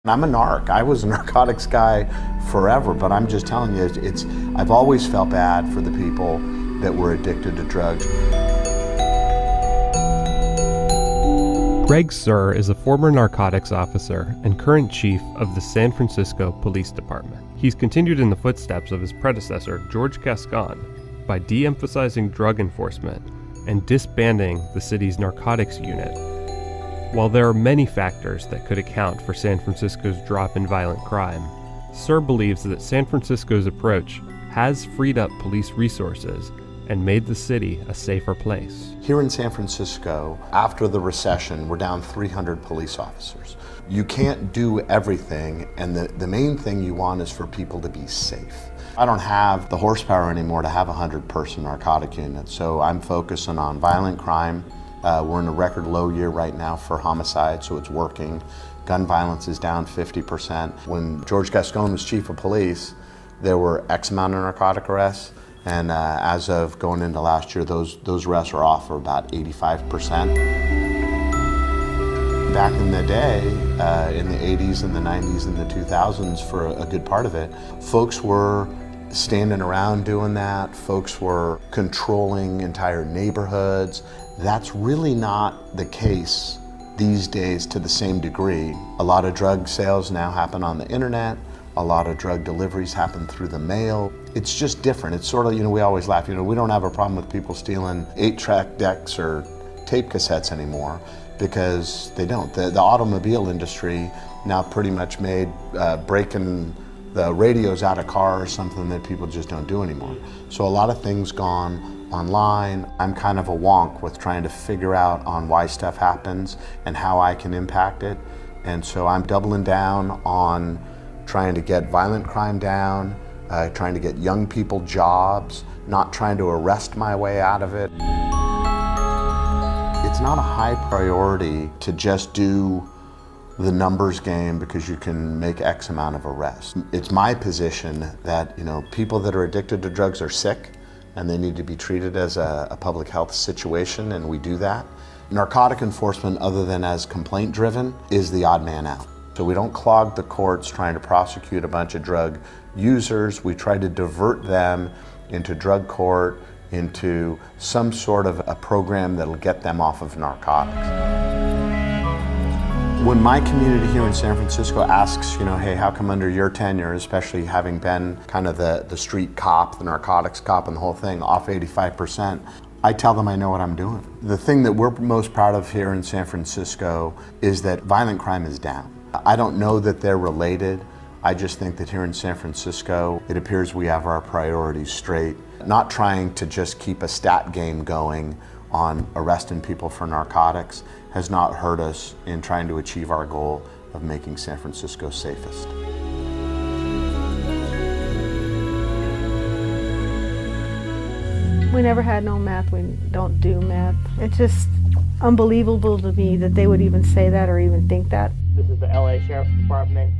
I'm a narc. I was a narcotics guy forever, but I'm just telling you, I've always felt bad for the people that were addicted to drugs. Greg Sir is a former narcotics officer and current chief of the San Francisco Police Department. He's continued in the footsteps of his predecessor, George Gascon, by de-emphasizing drug enforcement and disbanding the city's narcotics unit. While there are many factors that could account for San Francisco's drop in violent crime, Sir believes that San Francisco's approach has freed up police resources and made the city a safer place. Here in San Francisco, after the recession, we're down 300 police officers. You can't do everything, and the main thing you want is for people to be safe. I don't have the horsepower anymore to have a 100-person narcotic unit, so I'm focusing on violent crime. We're in a record low year right now for homicide, so it's working. Gun violence is down 50%. When George Gascon was chief of police, there were X amount of narcotic arrests, and as of going into last year, those arrests are off for about 85%. Back in the day, in the 80s and the 90s and the 2000s, for a good part of it, folks were standing around doing that. Folks were controlling entire neighborhoods. That's really not the case these days to the same degree. A lot of drug sales now happen on the internet. A lot of drug deliveries happen through the mail. It's just different. It's sort of, we always laugh, we don't have a problem with people stealing 8-track decks or tape cassettes anymore, because they don't. The automobile industry now pretty much made breaking the radios out of cars something that people just don't do anymore. So a lot of things gone online. I'm kind of a wonk with trying to figure out on why stuff happens and how I can impact it. And so I'm doubling down on trying to get violent crime down, trying to get young people jobs, not trying to arrest my way out of it. It's not a high priority to just do the numbers game because you can make X amount of arrests. It's my position that people that are addicted to drugs are sick and they need to be treated as a public health situation, and we do that. Narcotic enforcement, other than as complaint driven, is the odd man out. So we don't clog the courts trying to prosecute a bunch of drug users. We try to divert them into drug court, into some sort of a program that'll get them off of narcotics. When my community here in San Francisco asks, hey, how come under your tenure, especially having been kind of the street cop, the narcotics cop and the whole thing, off 85%, I tell them I know what I'm doing. The thing that we're most proud of here in San Francisco is that violent crime is down. I don't know that they're related. I just think that here in San Francisco, it appears we have our priorities straight. Not trying to just keep a stat game going on arresting people for narcotics has not hurt us in trying to achieve our goal of making San Francisco safest. We never had no meth, we don't do meth. It's just unbelievable to me that they would even say that or even think that. This is the LA Sheriff's Department.